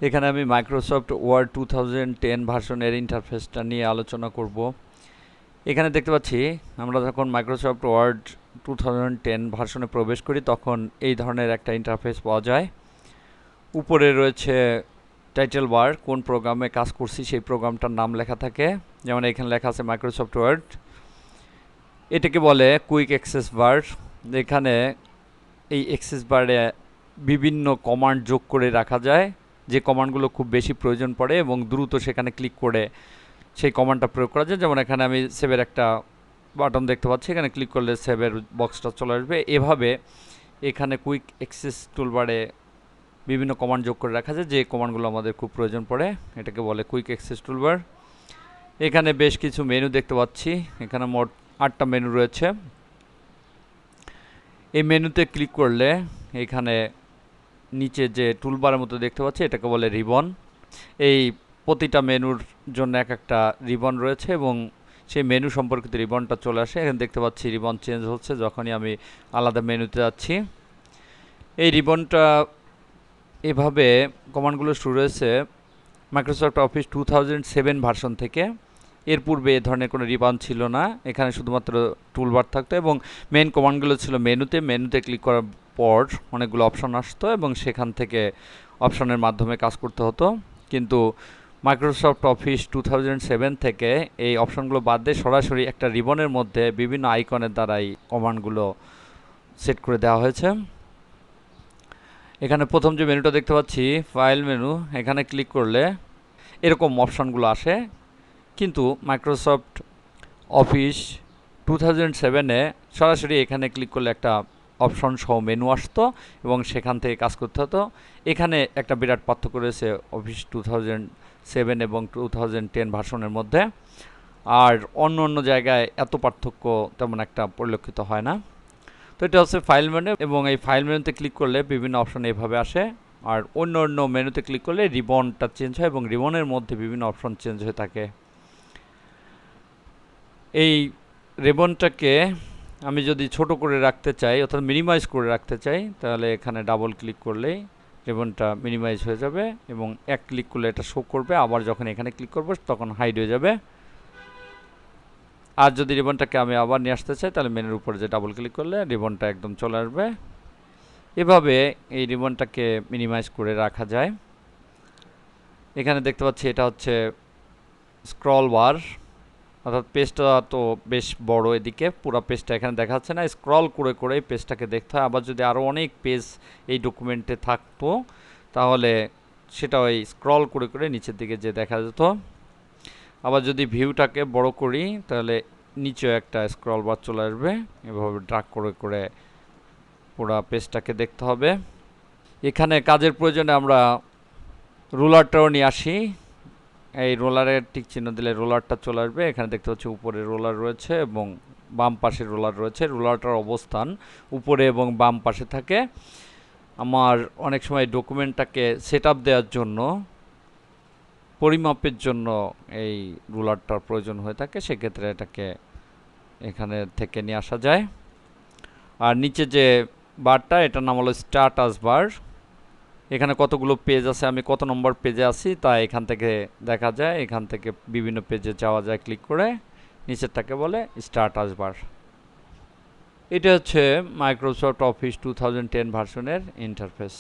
এখানে আমি Microsoft word 2010 ভার্সনের ইন্টারফেসটা নিয়ে আলোচনা করব। এখানে দেখতে পাচ্ছি আমরা যখন মাইক্রোসফট ওয়ার্ড 2010 ভার্সনে প্রবেশ করি তখন এই ধরনের একটা ইন্টারফেস পাওয়া যায়। উপরে রয়েছে টাইটেল বার, কোন প্রোগ্রামে কাজ করছি সেই প্রোগ্রামটার নাম লেখা থাকে, যেমন এখানে লেখা আছে মাইক্রোসফট ওয়ার্ড। এটাকে বলে কুইক অ্যাক্সেস বার। এখানে এই অ্যাক্সেস বারে বিভিন্ন কমান্ড যোগ করে রাখা যায়, যে কমান্ডগুলো খুব বেশি প্রয়োজন পড়ে এবং দ্রুত সেখানে ক্লিক করে সেই কমান্ডটা প্রয়োগ করা যায়। যেমন এখানে আমি সেভের একটা বাটন দেখতে পাচ্ছি, এখানে ক্লিক করলে সেভের বক্সটা চলে আসবে। এভাবে এখানে কুইক অ্যাক্সেস টুলবারে বিভিন্ন কমান্ড যোগ করে রাখা যায়, যে কমান্ডগুলো আমাদের খুব প্রয়োজন পড়ে। এটাকে বলে কুইক অ্যাক্সেস টুলবার। এখানে বেশ কিছু মেনু দেখতে পাচ্ছি, এখানে মোট 8টা মেনু রয়েছে। এই মেনুতে ক্লিক করলে এখানে নিচে যে টুলবারের মতো দেখতে পাচ্ছি এটাকে বলে রিবন। এই প্রতিটা মেনুর জন্য এক একটা রিবন রয়েছে এবং সেই মেনু সম্পর্কিত রিবনটা চলে আসে। এখানে দেখতে পাচ্ছি রিবন চেঞ্জ হচ্ছে যখনই আমি আলাদা মেনুতে যাচ্ছি। এই রিবনটা এভাবে কমান্ডগুলো শুরু হয়েছে মাইক্রোসফট অফিস 2007 ভার্সন থেকে। এর পূর্বে এ ধরনের কোনো রিবন ছিল না, এখানে শুধুমাত্র টুলবার থাকতো এবং মেন কমান্ডগুলো ছিল মেনুতে ক্লিক করার পর অনেকগুলো অপশন আসতো এবং সেখান থেকে অপশনের মাধ্যমে কাজ করতে হতো। কিন্তু মাইক্রোসফট অফিস 2007 থেকে এই অপশনগুলো বাদ দিয়ে সরাসরি একটা রিবনের মধ্যে বিভিন্ন আইকনের দ্বারাই কমান্ডগুলো সেট করে দেওয়া হয়েছে। এখানে প্রথম যে মেনুটা দেখতে পাচ্ছি ফাইল মেনু, এখানে ক্লিক করলে এরকম অপশনগুলো আসে। কিন্তু মাইক্রোসফট অফিস 2007-এ সরাসরি এখানে ক্লিক করলে একটা অপশন সহ মেনু আসতো এবং সেখান থেকে কাজ করতে হতো। এখানে একটা বিরাট পার্থক্য রয়েছে অফিস 2007 এবং 2010 ভার্সনের মধ্যে। আর অন্য জায়গায় এত পার্থক্য তেমন একটা পরিলক্ষিত হয় না। তো এটা হচ্ছে ফাইল মেনু এবং এই ফাইল মেনুতে ক্লিক করলে বিভিন্ন অপশন এভাবে আসে। আর অন্য মেনুতে ক্লিক করলে রিবনটা চেঞ্জ হয় এবং রিবনের মধ্যে বিভিন্ন অপশন চেঞ্জ হয়ে থাকে। এই রিবনটাকে আমি যদি ছোট করে রাখতে চাই অর্থাৎ মিনিমাইজ করে রাখতে চাই তাহলে এখানে ডাবল ক্লিক করলেই রিবনটা মিনিমাইজ হয়ে যাবে এবং এক ক্লিক করলে এটা শো করবে। আবার যখন এখানে ক্লিক করব তখন হাইড হয়ে যাবে। আর যদি রিবনটাকে আমি আবার নিয়ে আসতে চাই তাহলে মেনুর উপরে যে ডাবল ক্লিক করলে রিবনটা একদম চলে আসবে। এভাবে এই রিবনটাকে মিনিমাইজ করে রাখা যায়। এখানে দেখতে পাচ্ছি এটা হচ্ছে স্ক্রল বার, অর্থাৎ পেজটা তো বেশ বড়, এদিকে পুরো পেজটা এখানে দেখা যাচ্ছে না, স্ক্রল করে পেজটাকে দেখতে হয়। আবার যদি আরও অনেক পেজ এই ডকুমেন্টে থাকতো তাহলে সেটা ওই স্ক্রল করে নিচের দিকে যে দেখা যেত। আবার যদি ভিউটাকে বড় করি তাহলে নিচেও একটা স্ক্রল বার চলে আসবে। এভাবে ড্র্যাগ করে পুরো পেজটাকে দেখতে হবে। এখানে কাজের প্রয়োজনে আমরা রুলারটাও নিয়ে আসি। এই রোলারের টিক চিহ্ন দিলে রোলারটা চলে আসবে। এখানে দেখতে পাচ্ছি উপরে রোলার রয়েছে এবং বাম পাশে রোলার রয়েছে। রোলারটার অবস্থান উপরে এবং বাম পাশে থাকে। আমার অনেক সময় ডকুমেন্টটাকে সেট আপ দেওয়ার জন্য, পরিমাপের জন্য এই রুলারটার প্রয়োজন হয়ে থাকে, সেক্ষেত্রে এটাকে এখানে থেকে নিয়ে আসা যায়। আর নিচে যে বারটা এটার নাম হলো স্ট্যাটাস বার। এখানে কতগুলো পেজ আছে, আমি কত নম্বর পেজে আছি তা এখান থেকে দেখা যায়। এখান থেকে বিভিন্ন পেজে যাওয়া যায় ক্লিক করে। নিচেরটাকে বলে স্ট্যাটাস বার। এটা হচ্ছে মাইক্রোসফট অফিস 2010 ভার্সনের ইন্টারফেস।